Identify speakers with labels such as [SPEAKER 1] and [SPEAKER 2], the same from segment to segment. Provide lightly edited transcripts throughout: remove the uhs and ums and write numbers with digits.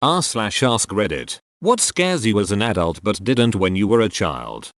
[SPEAKER 1] r/ask Reddit. What scares you as an adult but didn't when you were a child?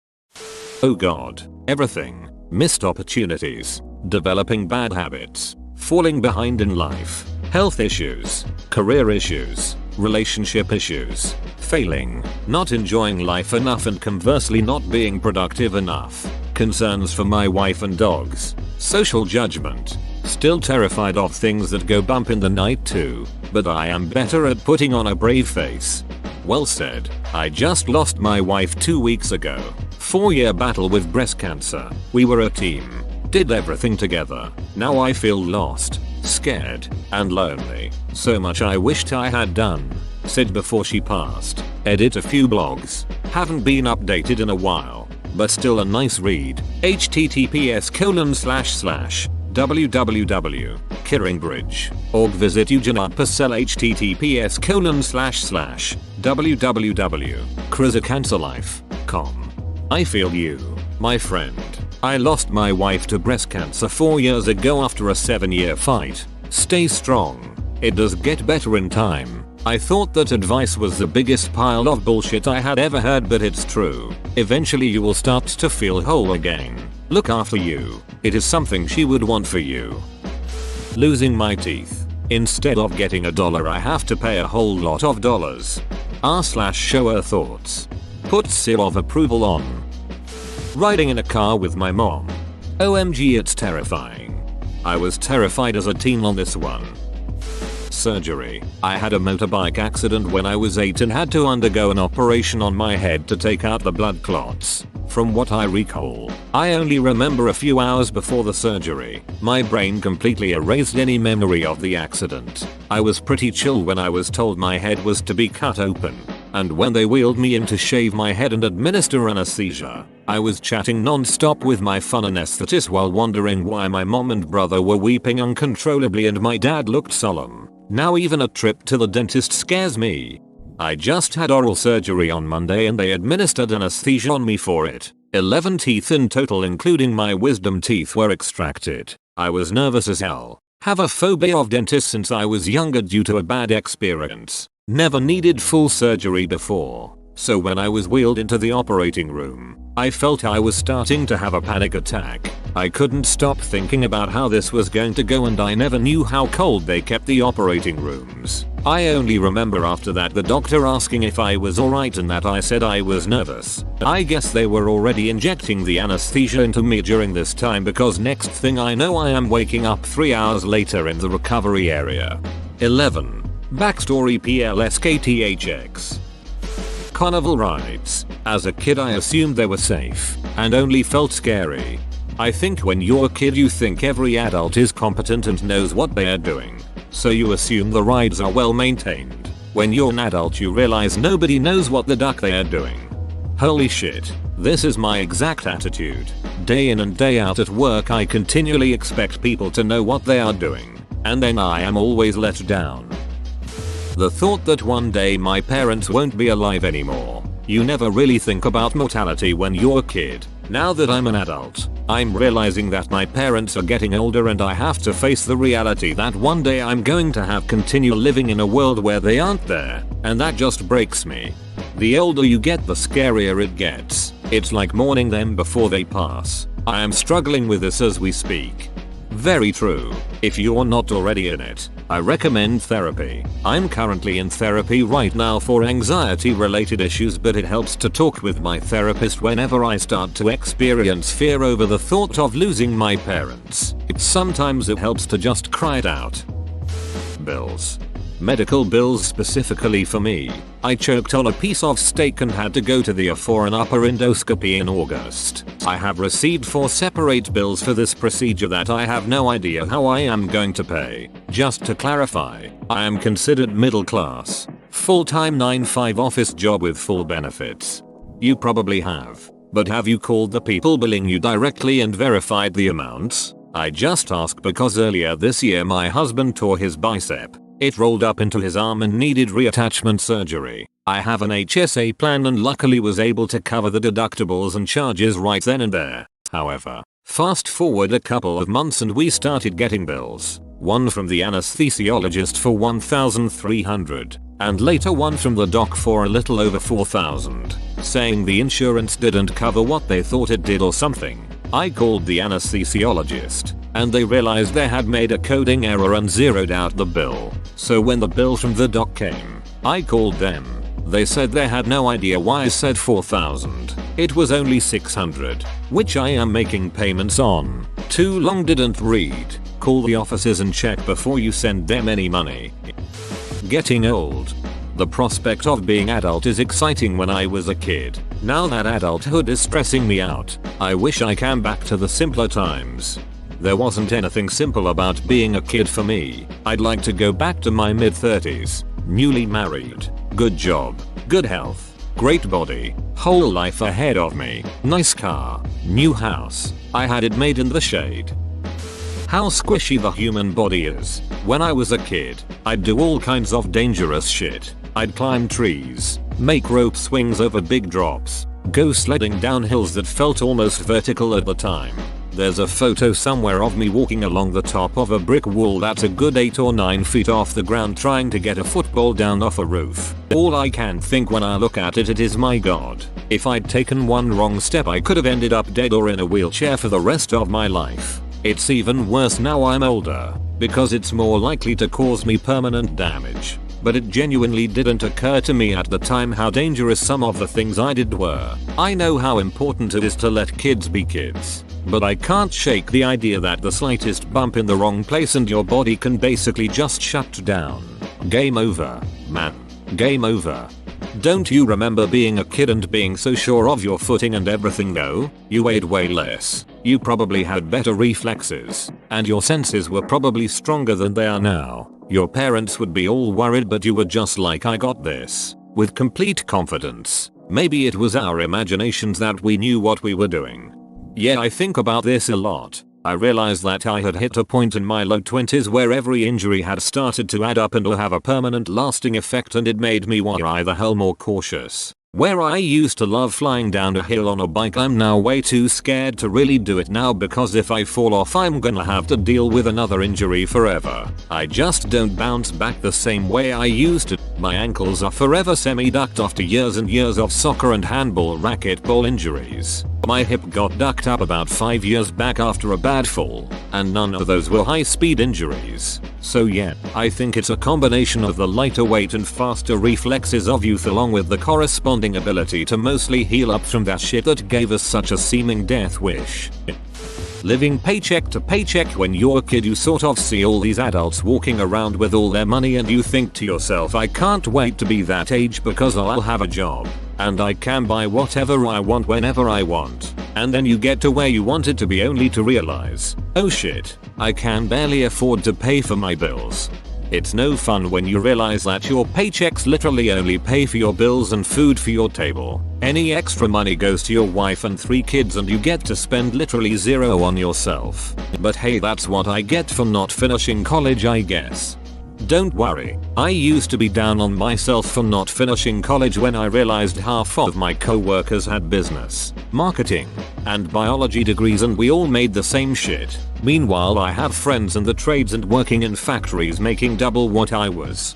[SPEAKER 1] Oh god. Everything. Missed opportunities. Developing bad habits. Falling behind in life. Health issues. Career issues. Relationship issues. Failing. Not enjoying life enough and conversely not being productive enough. Concerns for my wife and dogs. Social judgment. Still terrified of things that go bump in the night too, but I am better at putting on a brave face. Well said. I just lost my wife 2 weeks ago. 4-year battle with breast cancer. We were a team. Did everything together. Now I feel lost, scared, and lonely. So much I wished I had done. Said before she passed. Edit a few blogs. Haven't been updated in a while, but still a nice read. https://www.kiringbridge.org. Visit Eugene Purcell. https://www.chrisacancerlife.com. I feel you, my friend. I lost my wife to breast cancer 4 years ago after a 7-year fight. Stay strong. It does get better in time. I thought that advice was the biggest pile of bullshit I had ever heard, but it's true. Eventually you will start to feel whole again. Look after you. It is something she would want for you. Losing my teeth. Instead of getting $1 I have to pay a whole lot of dollars. r/show her thoughts. Put seal of approval on. Riding in a car with my mom. OMG, it's terrifying. I was terrified as a teen on this one. Surgery. I had a motorbike accident when I was 8 and had to undergo an operation on my head to take out the blood clots. From what I recall, I only remember a few hours before the surgery. My brain completely erased any memory of the accident. I was pretty chill when I was told my head was to be cut open. And when they wheeled me in to shave my head and administer anesthesia, I was chatting non-stop with my fun anesthetist while wondering why my mom and brother were weeping uncontrollably and my dad looked solemn. Now even a trip to the dentist scares me. I just had oral surgery on Monday and they administered anesthesia on me for it. 11 teeth in total including my wisdom teeth were extracted. I was nervous as hell. Have a phobia of dentists since I was younger due to a bad experience. Never needed full surgery before. So when I was wheeled into the operating room, I felt I was starting to have a panic attack. I couldn't stop thinking about how this was going to go and I never knew how cold they kept the operating rooms. I only remember after that the doctor asking if I was alright and that I said I was nervous. I guess they were already injecting the anesthesia into me during this time because next thing I know I am waking up 3 hours later in the recovery area. 11. Backstory PLSKTHX. Carnival rides. As a kid I assumed they were safe and only felt scary. I think when you're a kid you think every adult is competent and knows what they are doing. So you assume the rides are well maintained. When you're an adult you realize nobody knows what the duck they are doing. Holy shit. This is my exact attitude. Day in and day out at work I continually expect people to know what they are doing. And then I am always let down. The thought that one day my parents won't be alive anymore. You never really think about mortality when you're a kid. Now that I'm an adult, I'm realizing that my parents are getting older and I have to face the reality that one day I'm going to have continue living in a world where they aren't there, and that just breaks me. The older you get the scarier it gets. It's like mourning them before they pass. I am struggling with this as we speak. Very true. If you're not already in it, I recommend therapy. I'm currently in therapy right now for anxiety related issues, but it helps to talk with my therapist whenever I start to experience fear over the thought of losing my parents. Sometimes it helps to just cry it out. Bills. Medical bills specifically for me. I choked on a piece of steak and had to go to the OR for an upper endoscopy in August. I have received 4 separate bills for this procedure that I have no idea how I am going to pay. Just to clarify, I am considered middle class. Full-time 9-5 office job with full benefits. You probably have. But have you called the people billing you directly and verified the amounts? I just ask because earlier this year my husband tore his bicep. It rolled up into his arm and needed reattachment surgery. I have an HSA plan and luckily was able to cover the deductibles and charges right then and there. However, fast forward a couple of months and we started getting bills. One from the anesthesiologist for $1,300, and later one from the doc for a little over 4,000, saying the insurance didn't cover what they thought it did or something. I called the anesthesiologist, and they realized they had made a coding error and zeroed out the bill. So when the bill from the doc came, I called them. They said they had no idea why I said 4,000. It was only 600, which I am making payments on. Too long, didn't read. Call the offices and check before you send them any money. Getting old. The prospect of being adult is exciting when I was a kid. Now that adulthood is stressing me out. I wish I came back to the simpler times. There wasn't anything simple about being a kid for me. I'd like to go back to my mid-30s. Newly married, good job, good health, great body, whole life ahead of me, nice car, new house. I had it made in the shade. How squishy the human body is. When I was a kid, I'd do all kinds of dangerous shit. I'd climb trees, make rope swings over big drops, go sledding down hills that felt almost vertical at the time. There's a photo somewhere of me walking along the top of a brick wall that's a good 8 or 9 feet off the ground trying to get a football down off a roof. All I can think when I look at it is my god. If I'd taken one wrong step I could have ended up dead or in a wheelchair for the rest of my life. It's even worse now I'm older, because it's more likely to cause me permanent damage. But it genuinely didn't occur to me at the time how dangerous some of the things I did were. I know how important it is to let kids be kids. But I can't shake the idea that the slightest bump in the wrong place and your body can basically just shut down. Game over, man. Game over. Don't you remember being a kid and being so sure of your footing and everything though? You weighed way less. You probably had better reflexes. And your senses were probably stronger than they are now. Your parents would be all worried but you were just like, I got this. With complete confidence. Maybe it was our imaginations that we knew what we were doing. Yeah, I think about this a lot. I realized that I had hit a point in my low 20s where every injury had started to add up and to have a permanent lasting effect, and it made me why the hell more cautious. Where I used to love flying down a hill on a bike, I'm now way too scared to really do it now because if I fall off I'm gonna have to deal with another injury forever. I just don't bounce back the same way I used to. My ankles are forever semi-ducked after years and years of soccer and handball racquetball injuries. My hip got ducked up about 5 years back after a bad fall, and none of those were high-speed injuries. So yeah, I think it's a combination of the lighter weight and faster reflexes of youth along with the corresponding ability to mostly heal up from that shit that gave us such a seeming death wish. Living paycheck to paycheck. When you're a kid you sort of see all these adults walking around with all their money and you think to yourself, I can't wait to be that age because I'll have a job. And I can buy whatever I want whenever I want. And then you get to where you wanted to be only to realize, oh shit, I can barely afford to pay for my bills. It's no fun when you realize that your paychecks literally only pay for your bills and food for your table. Any extra money goes to your wife and 3 kids and you get to spend literally zero on yourself. But hey, that's what I get for not finishing college, I guess. Don't worry, I used to be down on myself for not finishing college when I realized half of my co-workers had business, marketing, and biology degrees and we all made the same shit. Meanwhile I have friends in the trades and working in factories making double what I was.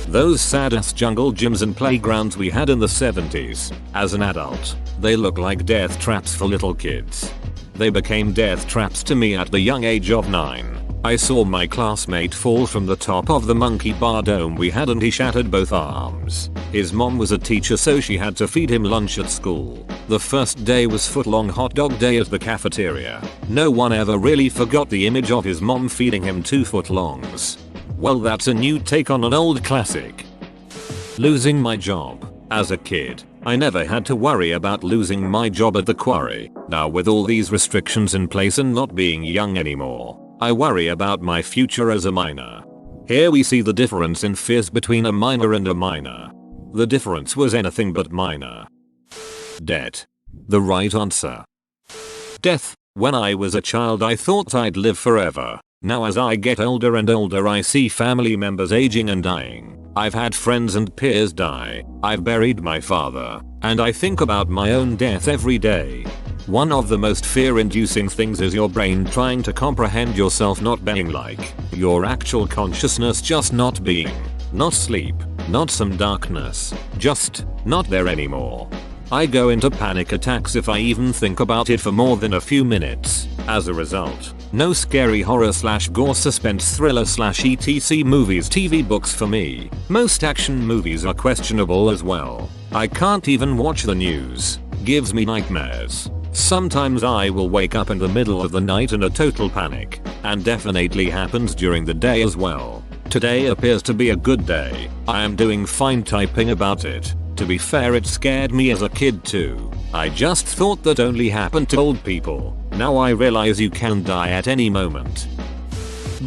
[SPEAKER 1] Those sad-ass jungle gyms and playgrounds we had in the 70s, as an adult, they look like death traps for little kids. They became death traps to me at the young age of 9. I saw my classmate fall from the top of the monkey bar dome we had and he shattered both arms. His mom was a teacher so she had to feed him lunch at school. The first day was foot-long hot dog day at the cafeteria. No one ever really forgot the image of his mom feeding him 2 foot-longs. Well, that's a new take on an old classic. Losing my job. As a kid, I never had to worry about losing my job at the quarry. Now with all these restrictions in place and not being young anymore, I worry about my future as a miner. Here we see the difference in fears between a miner and a miner. The difference was anything but minor. Debt. The right answer. Death. When I was a child I thought I'd live forever. Now as I get older and older I see family members aging and dying. I've had friends and peers die. I've buried my father. And I think about my own death every day. One of the most fear-inducing things is your brain trying to comprehend yourself not being, like your actual consciousness just not being. Not sleep, Not some darkness, just not there anymore. I go into panic attacks if I even think about it for more than a few minutes. As a result, no scary horror / gore suspense thriller / etc movies, TV, books for me. Most action movies are questionable as well. I can't even watch the news. Gives me nightmares. Sometimes I will wake up in the middle of the night in a total panic, and definitely happens during the day as well. Today appears to be a good day. I am doing fine typing about it. To be fair, it scared me as a kid too. I just thought that only happened to old people. Now I realize you can die at any moment.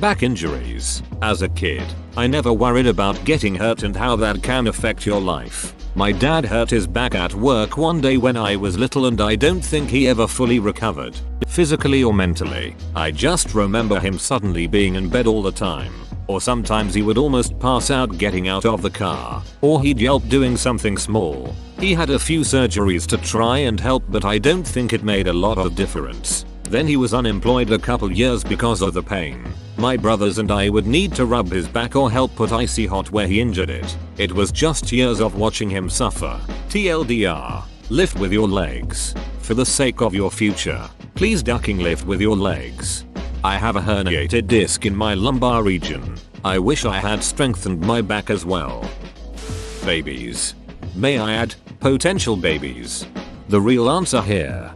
[SPEAKER 1] Back injuries. As a kid, I never worried about getting hurt and how that can affect your life. My dad hurt his back at work one day when I was little, and I don't think he ever fully recovered, physically or mentally. I just remember him suddenly being in bed all the time. Or sometimes he would almost pass out getting out of the car, or he'd yelp doing something small. He had a few surgeries to try and help, but I don't think it made a lot of difference. Then he was unemployed a couple years because of the pain. My brothers and I would need to rub his back or help put icy hot where he injured it. It was just years of watching him suffer. TLDR. Lift with your legs. For the sake of your future, please ducking lift with your legs. I have a herniated disc in my lumbar region. I wish I had strengthened my back as well. Babies. May I add, potential babies. The real answer here.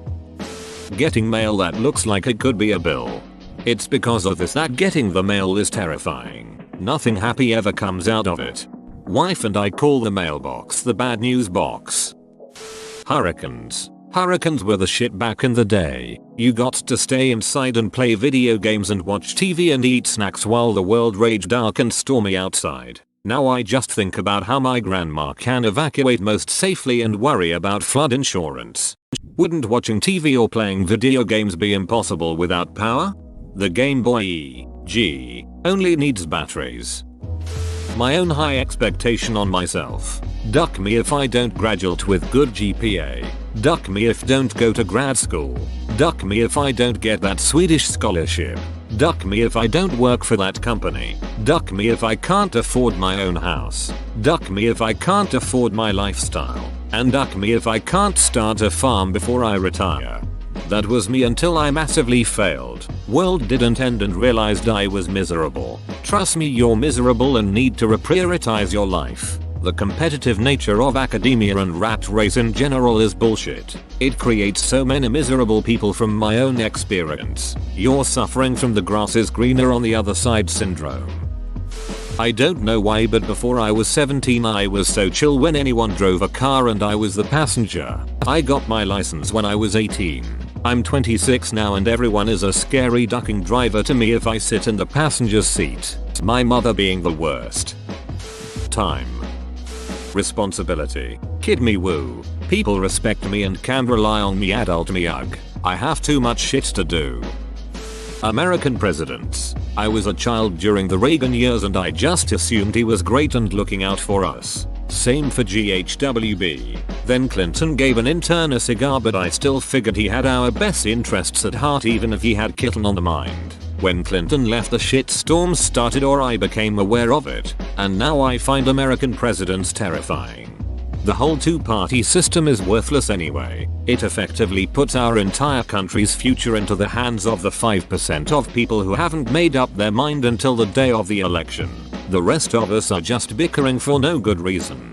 [SPEAKER 1] Getting mail that looks like it could be a bill. It's because of this that getting the mail is terrifying. Nothing happy ever comes out of it. Wife and I call the mailbox the bad news box. Hurricanes. Hurricanes were the shit back in the day. You got to stay inside and play video games and watch TV and eat snacks while the world raged dark and stormy outside. Now I just think about how my grandma can evacuate most safely and worry about flood insurance. Wouldn't watching TV or playing video games be impossible without power? The Game Boy EG only needs batteries. My own high expectation on myself. Duck me if I don't graduate with good GPA. Duck me if don't go to grad school. Duck me if I don't get that Swedish scholarship. Duck me if I don't work for that company. Duck me if I can't afford my own house. Duck me if I can't afford my lifestyle. And duck me if I can't start a farm before I retire. That was me until I massively failed. World didn't end and realized I was miserable. Trust me, you're miserable and need to reprioritize your life. The competitive nature of academia and rat race in general is bullshit. It creates so many miserable people from my own experience. You're suffering from the grass is greener on the other side syndrome. I don't know why, but before I was 17 I was so chill when anyone drove a car and I was the passenger. I got my license when I was 18. I'm 26 now and everyone is a scary ducking driver to me if I sit in the passenger seat. My mother being the worst. Time. Responsibility. Kid me woo. People respect me and can rely on me. Adult me ugh. I have too much shit to do. American presidents. I was a child during the Reagan years and I just assumed he was great and looking out for us. Same for GHWB. Then Clinton gave an intern a cigar, but I still figured he had our best interests at heart even if he had kitten on the mind. When Clinton left, the shitstorm started, or I became aware of it, and now I find American presidents terrifying. The whole two-party system is worthless anyway. It effectively puts our entire country's future into the hands of the 5% of people who haven't made up their mind until the day of the election. The rest of us are just bickering for no good reason.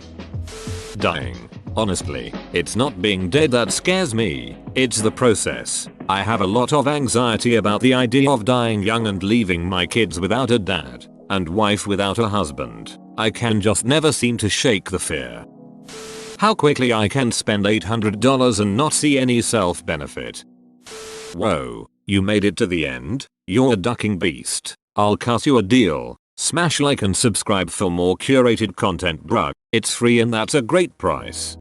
[SPEAKER 1] Dying. Honestly, it's not being dead that scares me, it's the process. I have a lot of anxiety about the idea of dying young and leaving my kids without a dad, and wife without a husband. I can just never seem to shake the fear. How quickly I can spend $800 and not see any self-benefit. Whoa, you made it to the end? You're a ducking beast. I'll cut you a deal. Smash like and subscribe for more curated content, bruh. It's free and that's a great price.